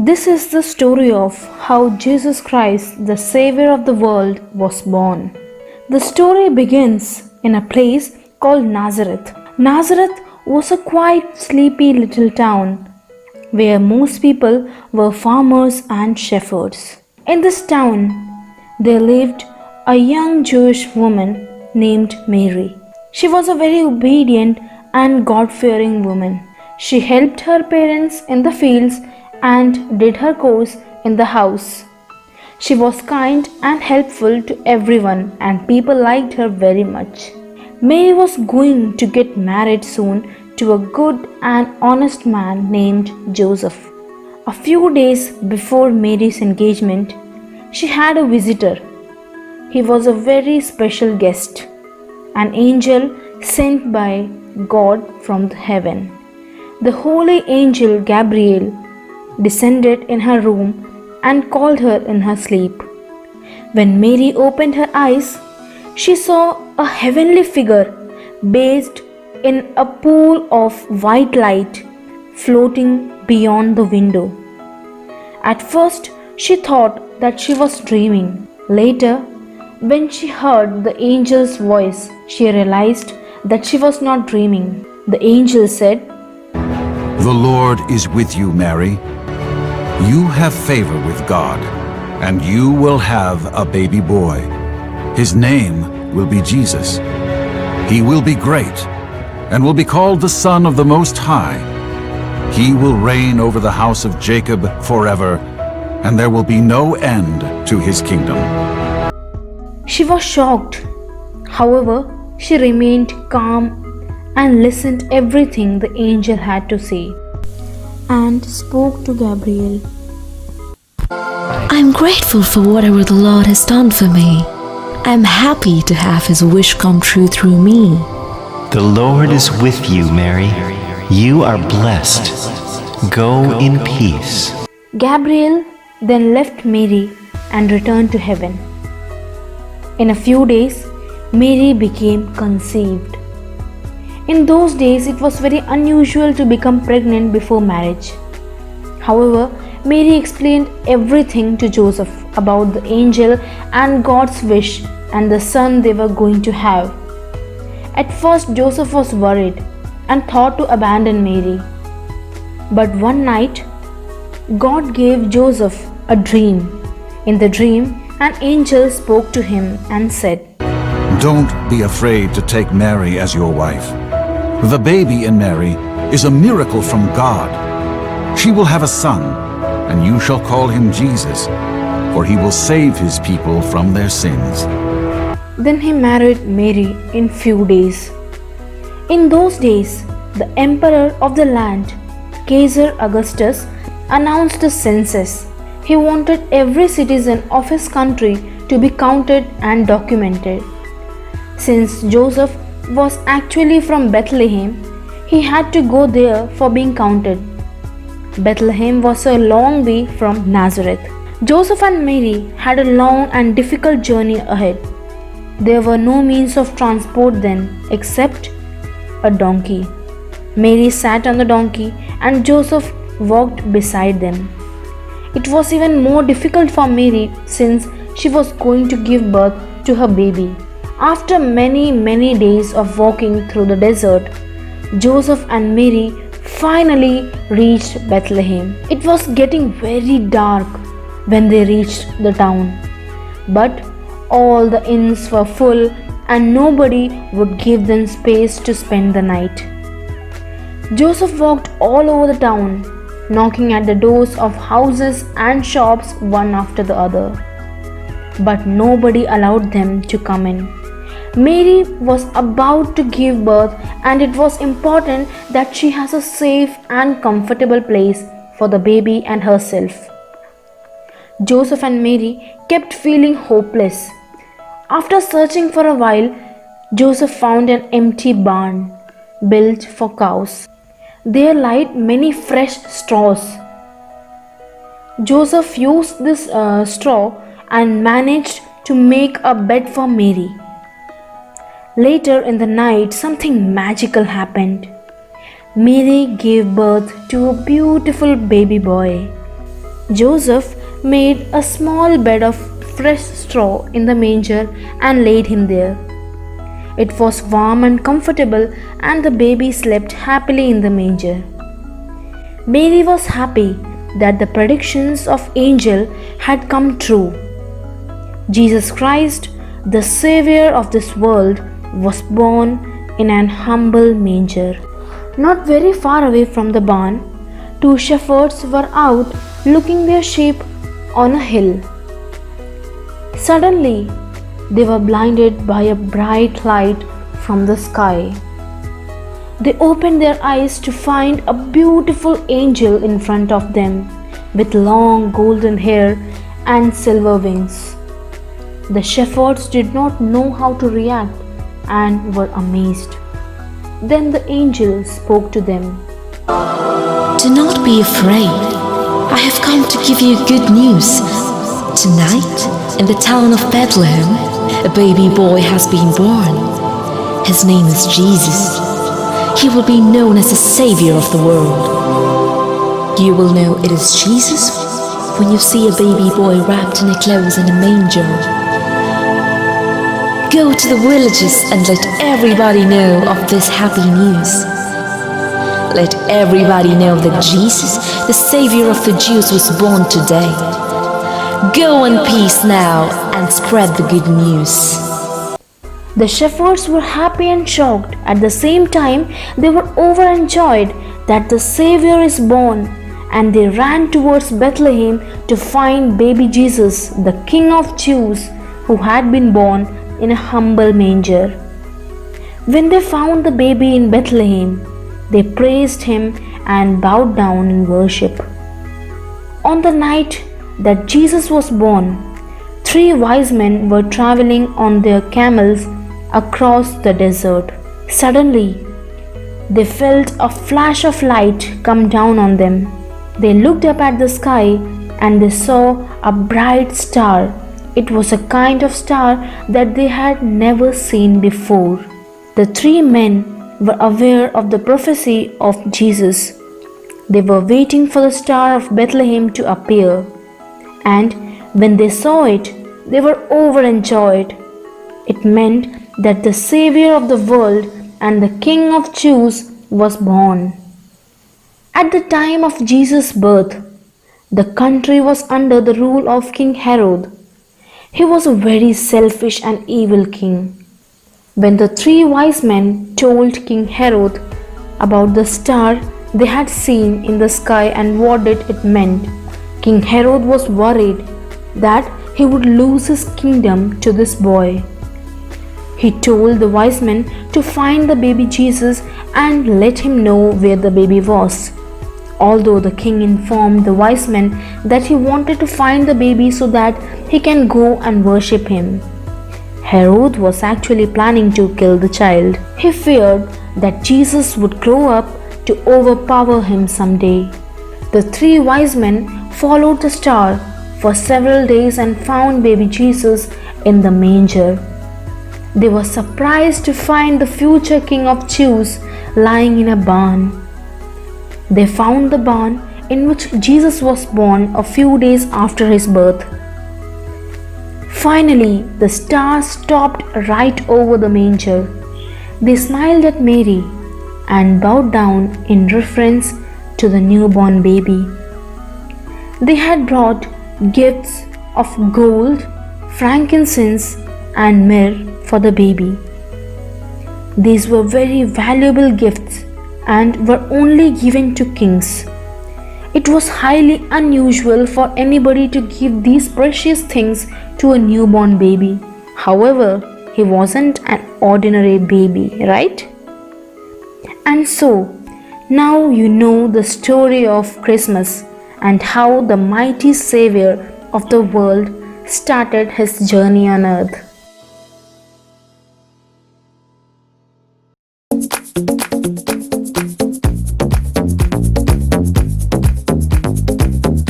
This is the story of how Jesus Christ, the Savior of the world, was born. The story begins in a place called Nazareth. Nazareth was a quiet, sleepy little town where most people were farmers and shepherds. In this town, there lived a young Jewish woman named Mary. She was a very obedient and God fearing woman. She helped her parents in the fields and did her chores in the house. She was kind and helpful to everyone, and people liked her very much. Mary was going to get married soon to a good and honest man named Joseph. A few days before Mary's engagement, she had a visitor. He was a very special guest, an angel sent by God from heaven. The holy angel Gabriel descended in her room and called her in her sleep. When Mary opened her eyes, she saw a heavenly figure bathed in a pool of white light floating beyond the window. At first, she thought that she was dreaming. Later, when she heard the angel's voice, she realized that she was not dreaming. The angel said, "The Lord is with you, Mary. You have favor with God, and you will have a baby boy. His name will be Jesus. He will be great and will be called the Son of the Most High. He will reign over the house of Jacob forever, and there will be no end to his kingdom." She was shocked. However, she remained calm and listened everything the angel had to say and spoke to Gabriel. I'm grateful for whatever the Lord has done for me. I'm happy to have his wish come true through me. The Lord is with you, Mary. You are blessed. Go in peace. Gabriel then left Mary and returned to heaven. In a few days, Mary became conceived. In those days, it was very unusual to become pregnant before marriage. However, Mary explained everything to Joseph about the angel and God's wish and the son they were going to have. At first, Joseph was worried and thought to abandon Mary. But one night, God gave Joseph a dream. In the dream, an angel spoke to him and said, Don't be afraid to take Mary as your wife. The baby in Mary is a miracle from God. She will have a son, and you shall call him Jesus, for he will save his people from their sins. Then he married Mary in few days. In those days, the emperor of the land, Caesar Augustus, announced the census. He wanted every citizen of his country to be counted and documented. Since Joseph was actually from Bethlehem, he had to go there for being counted. Bethlehem was a long way from Nazareth. Joseph and Mary had a long and difficult journey ahead. There were no means of transport then except a donkey. Mary sat on the donkey and Joseph walked beside them. It was even more difficult for Mary since she was going to give birth to her baby. After many days of walking through the desert, Joseph and Mary finally reached Bethlehem. It was getting very dark when they reached the town, but all the inns were full and nobody would give them space to spend the night. Joseph walked all over the town, knocking at the doors of houses and shops one after the other, but nobody allowed them to come in. Mary was about to give birth, and it was important that she has a safe and comfortable place for the baby and herself. Joseph and Mary kept feeling hopeless. After searching for a while, Joseph found an empty barn built for cows. There laid many fresh straws. Joseph used this straw and managed to make a bed for Mary. Later in the night, something magical happened. Mary gave birth to a beautiful baby boy. Joseph made a small bed of fresh straw in the manger and laid him there. It was warm and comfortable, and the baby slept happily in the manger. Mary was happy that the predictions of angel had come true. Jesus Christ, the Savior of this world, was born in an humble manger. Not very far away from the barn, two shepherds were out looking their sheep on a hill. Suddenly, they were blinded by a bright light from the sky. They opened their eyes to find a beautiful angel in front of them with long golden hair and silver wings. The shepherds did not know how to react and were amazed. Then the angel spoke to them. Do not be afraid. I have come to give you good news. Tonight, in the town of Bethlehem, a baby boy has been born. His name is Jesus. He will be known as the Savior of the world. You will know it is Jesus when you see a baby boy wrapped in a clothes in a manger. Go to the villages and let everybody know of this happy news. Let everybody know that Jesus, the Savior of the Jews, was born today. Go in peace now and spread the good news. The shepherds were happy and shocked. At the same time, they were overjoyed that the Savior is born, and they ran towards Bethlehem to find baby Jesus, the King of Jews, who had been born in a humble manger. When they found the baby in Bethlehem, they praised him and bowed down in worship. On the night that Jesus was born, 3 wise men were traveling on their camels across the desert. Suddenly, they felt a flash of light come down on them. They looked up at the sky and they saw a bright star. It was a kind of star that they had never seen before. The 3 men were aware of the prophecy of Jesus. They were waiting for the star of Bethlehem to appear. And when they saw it, they were overjoyed. It meant that the Savior of the world and the King of Jews was born. At the time of Jesus' birth, the country was under the rule of King Herod. He was a very selfish and evil king. When the 3 wise men told King Herod about the star they had seen in the sky and what it meant, King Herod was worried that he would lose his kingdom to this boy. He told the wise men to find the baby Jesus and let him know where the baby was. Although the king informed the wise men that he wanted to find the baby so that he can go and worship him, Herod was actually planning to kill the child. He feared that Jesus would grow up to overpower him someday. The 3 wise men followed the star for several days and found baby Jesus in the manger. They were surprised to find the future King of Jews lying in a barn. They found the barn in which Jesus was born a few days after his birth. Finally, the star stopped right over the manger. They smiled at Mary and bowed down in reverence to the newborn baby. They had brought gifts of gold, frankincense, and myrrh for the baby. These were very valuable gifts and were only given to kings. It was highly unusual for anybody to give these precious things to a newborn baby. However, he wasn't an ordinary baby, right? And so, now you know the story of Christmas and how the mighty Savior of the world started his journey on earth.